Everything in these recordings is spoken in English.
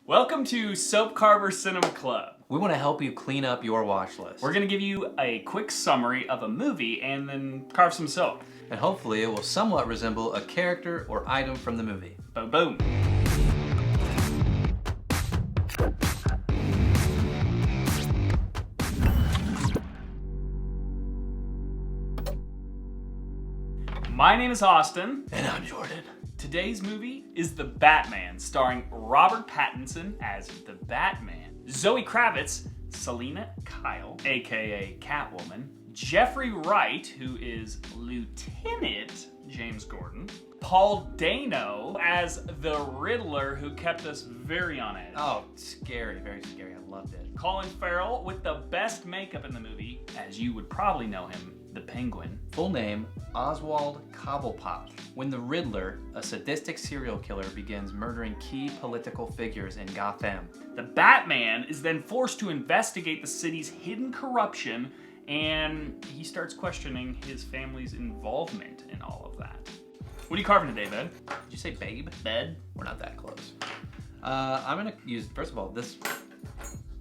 Welcome to Soap Carver Cinema Club. We want to help you clean up your watch list. We're going to give you a quick summary of a movie and then carve some soap. And hopefully it will somewhat resemble a character or item from the movie. Boom, boom. My name is Austin. And I'm Jordan. Today's movie is The Batman, starring Robert BATtinson as the Batman, Zoe Kravitz, Selena Kyle, aka Catwoman, Jeffrey Wright, who is Lieutenant James Gordon, Paul Dano as the Riddler, who kept us very on edge. Oh, scary, very scary. I loved it. Colin Farrell with the best makeup in the movie, as you would probably know him, the Penguin. Full name, Oswald Cobblepot. When the Riddler, a sadistic serial killer, begins murdering key political figures in Gotham. The Batman is then forced to investigate the city's hidden corruption, and he starts questioning his family's involvement in all of that. What are you carving today, Bed? Did you say babe? Bed? We're not that close. I'm gonna use, first of all, this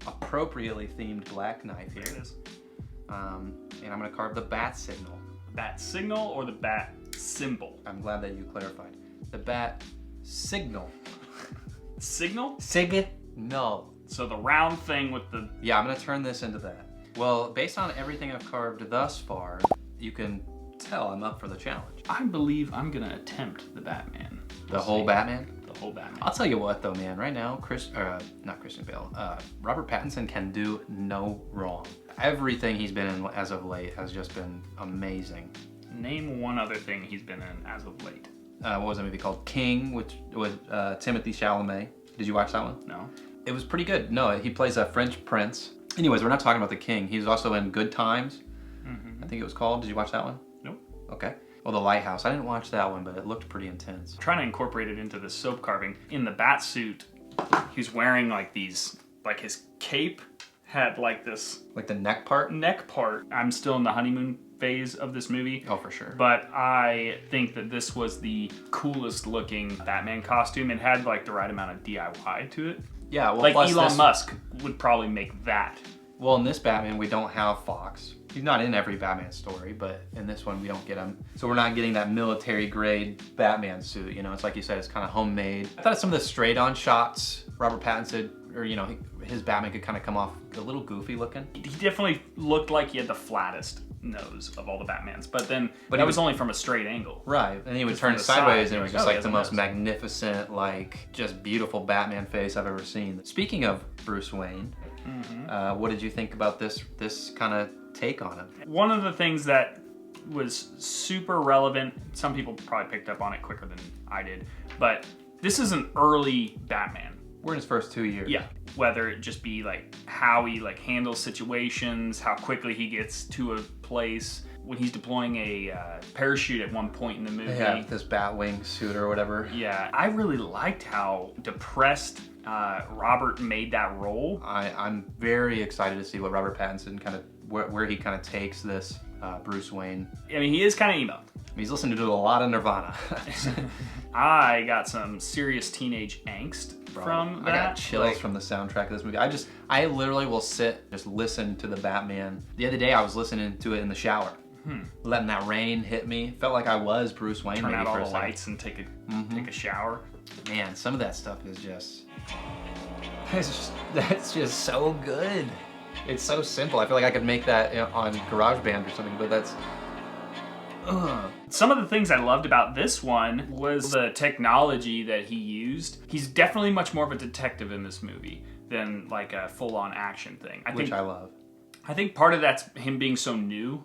appropriately themed black knife here. There it is. And I'm gonna carve the bat signal. Bat signal or the bat symbol? I'm glad that you clarified. The bat signal. Signal? Signal. So the round thing with the... Yeah, I'm gonna turn this into that. Well, based on everything I've carved thus far, you can tell I'm up for the challenge. I believe I'm gonna attempt the Batman. The whole Batman? The whole Batman. I'll tell you what though, man, right now, not Christian Bale, Robert BATtinson can do no wrong. Everything he's been in as of late has just been amazing. Name one other thing he's been in as of late. What was that movie called? King, with Timothée Chalamet. Did you watch that one? No. It was pretty good. No, he plays a French prince. Anyways, we're not talking about the King. He's also in Good Times, I think it was called. Did you watch that one? Nope. Okay. Well, The Lighthouse. I didn't watch that one, but it looked pretty intense. I'm trying to incorporate it into the soap carving. In the bat suit, he was wearing like these, like his cape had like this... Like the neck part? Neck part. I'm still in the honeymoon phase of this movie. Oh, for sure. But I think that this was the coolest looking Batman costume. It had like the right amount of DIY to it. Yeah, well, like plus Elon Musk would probably make that. Well, in this Batman, we don't have Fox. He's not in every Batman story, but in this one, we don't get him. So we're not getting that military grade Batman suit. You know, it's like you said, it's kind of homemade. I thought some of the straight on shots, Robert Pattinson, or you know, his Batman could kind of come off a little goofy looking. He definitely looked like he had the flattest nose of all the Batmans, but that was only from a straight angle. Right, and he would Just turn from the sideways side, and it was you're just like, like oh, the he has most a nose. magnificent, like, just beautiful Batman face I've ever seen. Speaking of Bruce Wayne, what did you think about this kind of take on him? One of the things that was super relevant, some people probably picked up on it quicker than I did, but this is an early Batman. We're in his first 2 years. Yeah, whether it just be like how he like handles situations, how quickly he gets to a place, when he's deploying a parachute at one point in the movie. Yeah, this Batwing suit or whatever. Yeah, I really liked how depressed Robert made that role. I'm very excited to see what Robert Pattinson kind of, where he kind of takes this Bruce Wayne. I mean, he is kind of emo. He's listening to a lot of Nirvana. I got some serious teenage angst from that. I got chills from the soundtrack of this movie. I literally will sit, just listen to the Batman. The other day I was listening to it in the shower. Letting that rain hit me. Felt like I was Bruce Wayne. Turn out all for a the second. lights and take a shower. Man, some of that stuff is just, that's just so good. It's so simple. I feel like I could make that on GarageBand or something, but that's, Some of the things I loved about this one was the technology that he used. He's definitely much more of a detective in this movie than like a full-on action thing. which I love. I think part of that's him being so new.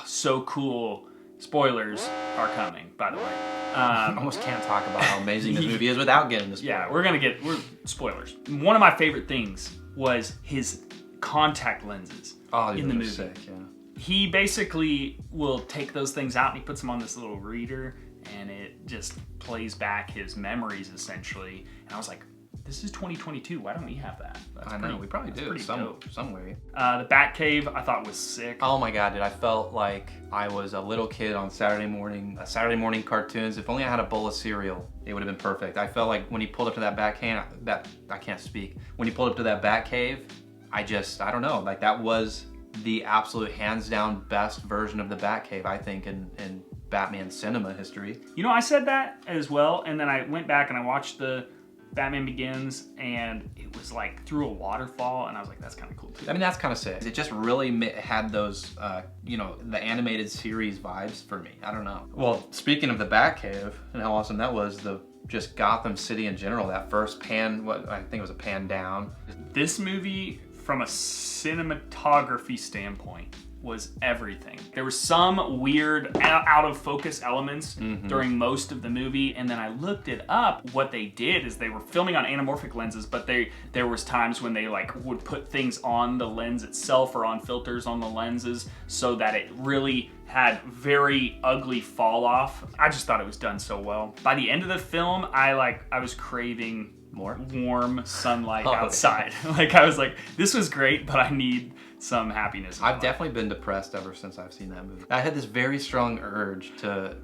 So cool. Spoilers are coming, by the way. I almost can't talk about how amazing this movie is without getting the spoilers. Yeah, we're spoilers. One of my favorite things was his contact lenses in the movie. Sick, yeah. He basically will take those things out and he puts them on this little reader and it just plays back his memories essentially. And I was like, This is 2022. Why don't we have that? I know, we probably do some way. The Batcave I thought was sick. Oh my God, dude, I felt like I was a little kid on Saturday morning cartoons. If only I had a bowl of cereal, it would have been perfect. I felt like when he pulled up to that I can't speak. When he pulled up to that Batcave, I don't know, like that was the absolute hands down best version of the Batcave, I think, in Batman cinema history. You know, I said that as well, and then I went back and I watched the Batman Begins, and it was like through a waterfall, and I was like, that's kind of cool too. I mean, that's kind of sick. It just really had those, you know, the animated series vibes for me. I don't know. Well, speaking of the Batcave and how awesome that was, just Gotham City in general, that first pan, I think it was a pan down. This movie, from a cinematography standpoint, was everything. There were some weird out of focus elements during most of the movie, and then I looked it up. What they did is they were filming on anamorphic lenses, but there was times when they like would put things on the lens itself or on filters on the lenses so that it really had very ugly fall off. I just thought it was done so well. By the end of the film, I was craving more warm sunlight outside. Like I was like, this was great, but I need some happiness. I've definitely been depressed ever since I've seen that movie. I had this very strong urge to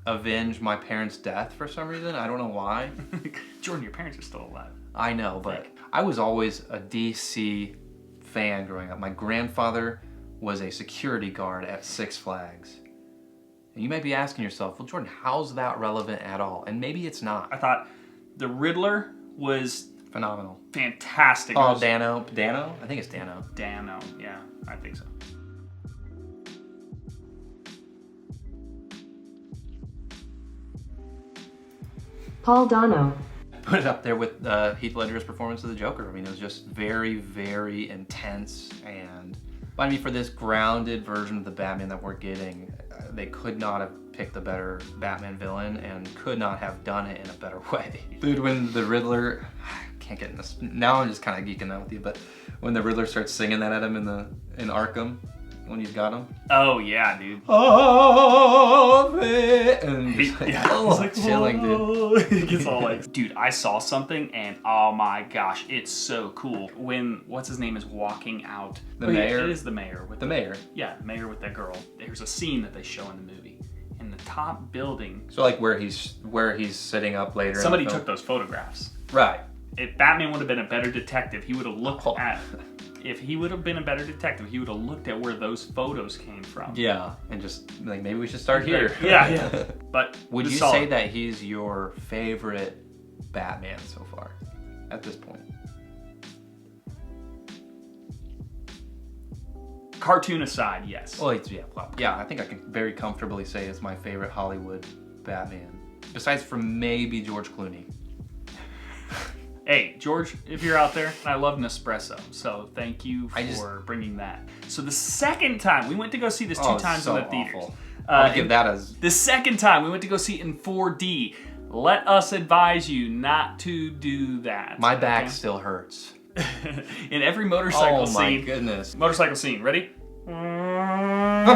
avenge my parents' death for some reason. I don't know why. Jordan, your parents are still alive. I know, but I was always a DC fan growing up. My grandfather was a security guard at Six Flags. And you might be asking yourself, well, Jordan, how's that relevant at all? And maybe it's not. I thought the Riddler was phenomenal. Fantastic. Oh, Dano? I think it's Dano. Dano, yeah, I think so. Paul Dano. Put it up there with Heath Ledger's performance of the Joker. I mean, it was just very, very intense. And I mean, for this grounded version of the Batman that we're getting, they could not have picked a better Batman villain and could not have done it in a better way. Dude, when the Riddler, can't get in this, now I'm just kind of geeking out with you, but when the Riddler starts singing that at him in Arkham, when he's got him. Oh yeah, dude. And he's like chilling, dude. He gets all like, dude, I saw something and oh my gosh, it's so cool. When, what's his name is walking out. The mayor? Yeah, it is the mayor. The mayor? Yeah, the mayor with that girl. There's a scene that they show in the movie. In the top building. So like where he's sitting up later. Somebody took those photographs. Right. If Batman would have been a better detective, he would have looked at. If he would have been a better detective, he would have looked at where those photos came from. Yeah, and just like maybe we should start here. Yeah. But would you say that he's your favorite Batman so far at this point? Cartoon aside, yes. Well, yeah, I think I can very comfortably say it's my favorite Hollywood Batman. Besides from maybe George Clooney. Hey, George, if you're out there, I love Nespresso, so thank you for bringing that. So the second time, we went to go see this two times in the theaters. I'll give that as... The second time, we went to go see it in 4D. Let us advise you not to do that. My back still hurts. In every motorcycle scene. Oh my goodness. Motorcycle scene, ready? All right.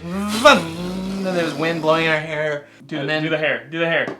And there's wind blowing in our hair. Do the hair.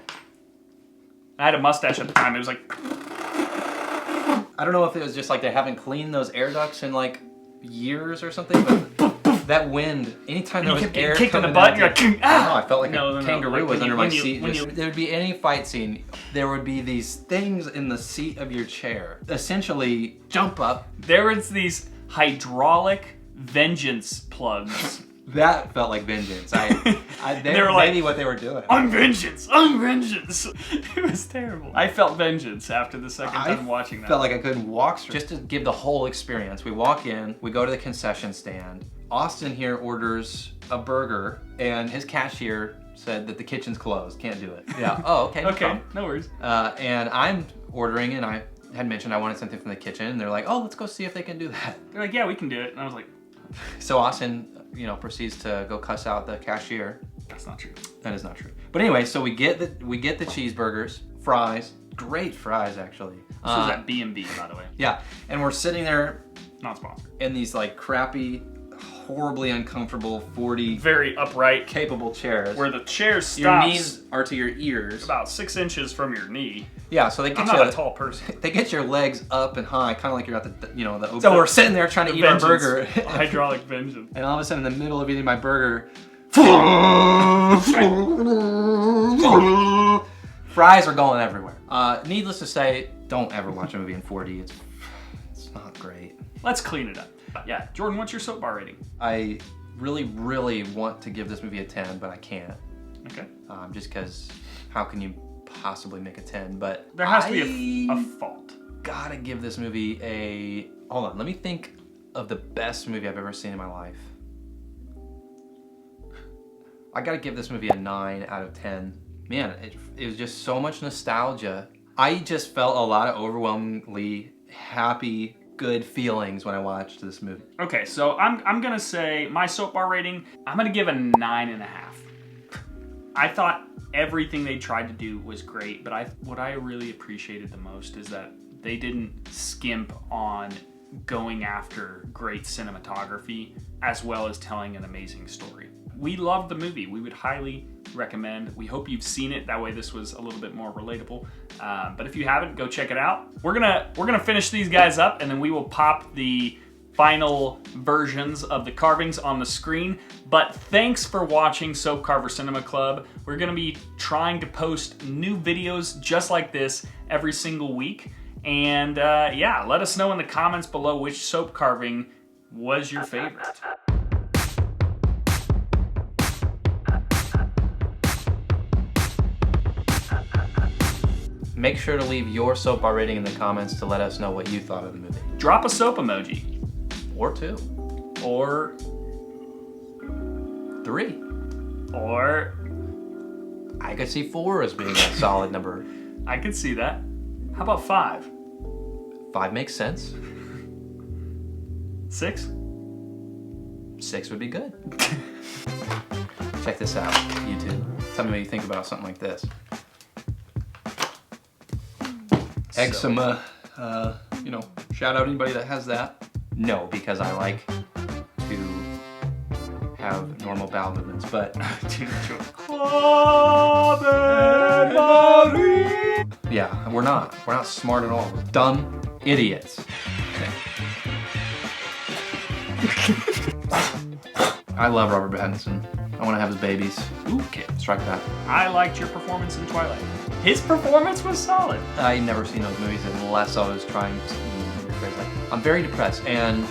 I had a mustache at the time. It was like... I don't know if it was just like they haven't cleaned those air ducts in like years or something, but that wind, anytime there was air kicked in the coming butt, out, you're like, ah! I felt like a kangaroo was under my seat. There would be any fight scene, there would be these things in the seat of your chair. Essentially, jump up. There was these hydraulic vengeance plugs. That felt like vengeance. They were maybe what they were doing. I'm vengeance. It was terrible. I felt vengeance after the second time watching that. I felt like I couldn't walk straight. Just to give the whole experience, we walk in, we go to the concession stand. Austin here orders a burger, and his cashier said that the kitchen's closed, can't do it. Yeah. Oh, okay. Okay, no worries. And I'm ordering, and I had mentioned I wanted something from the kitchen, and they're like, oh, let's go see if they can do that. They're like, yeah, we can do it. And I was like... So Austin, proceeds to go cuss out the cashier. That's not true. That is not true. But anyway, so we get the cheeseburgers, fries, great fries actually. This was at B&B, by the way. Yeah, and we're sitting there, not sponsored, in these like crappy horribly uncomfortable 40 Very upright, capable chairs. where the chair stops. Your knees are to your ears. About 6 inches from your knee. Yeah, so they get I'm you. not a tall person. They get your legs up and high, kind of like you're at the, you know, the open. So we're sitting there trying to eat our burger, Hydraulic vengeance. and all of a sudden, in the middle of eating my burger, fries are going everywhere. Needless to say, don't ever watch a movie in 4D. It's not great. Let's clean it up. Yeah, Jordan, what's your soap bar rating? I really, really want to give this movie a 10, but I can't. Okay. Just because, how can you possibly make a 10? But There has to be a fault. Gotta give this movie a... Hold on, let me think of the best movie I've ever seen in my life. I gotta give this movie a 9 out of 10. Man, it was just so much nostalgia. I just felt a lot of overwhelmingly happy, good feelings when I watched this movie. Okay, so I'm gonna say my soap bar rating, I'm gonna give a 9.5. I thought everything they tried to do was great, but what I really appreciated the most is that they didn't skimp on going after great cinematography as well as telling an amazing story. We loved the movie. We would highly recommend. We hope you've seen it. That way this was a little bit more relatable. But if you haven't, go check it out. We're gonna finish these guys up, and then we will pop the final versions of the carvings on the screen. But thanks for watching Soap Carver Cinema Club. We're gonna be trying to post new videos just like this every single week. And yeah, let us know in the comments below which soap carving was your favorite. Make sure to leave your soap bar rating in the comments to let us know what you thought of the movie. Drop a soap emoji. Or 2. Or 3. Or I could see 4 as being a solid number. I could see that. How about 5? 5 makes sense. 6? 6 would be good. Check this out, YouTube. Tell me what you think about something like this. Eczema, you know, shout out anybody that has that. No, because I like to have normal bowel movements, but... yeah, we're not smart at all. We're dumb idiots. I love Robert BATtinson. I want to have his babies. Okay. Strike that. I liked your performance in Twilight. His performance was solid. I never seen those movies unless I was trying to rephrase that. I'm very depressed and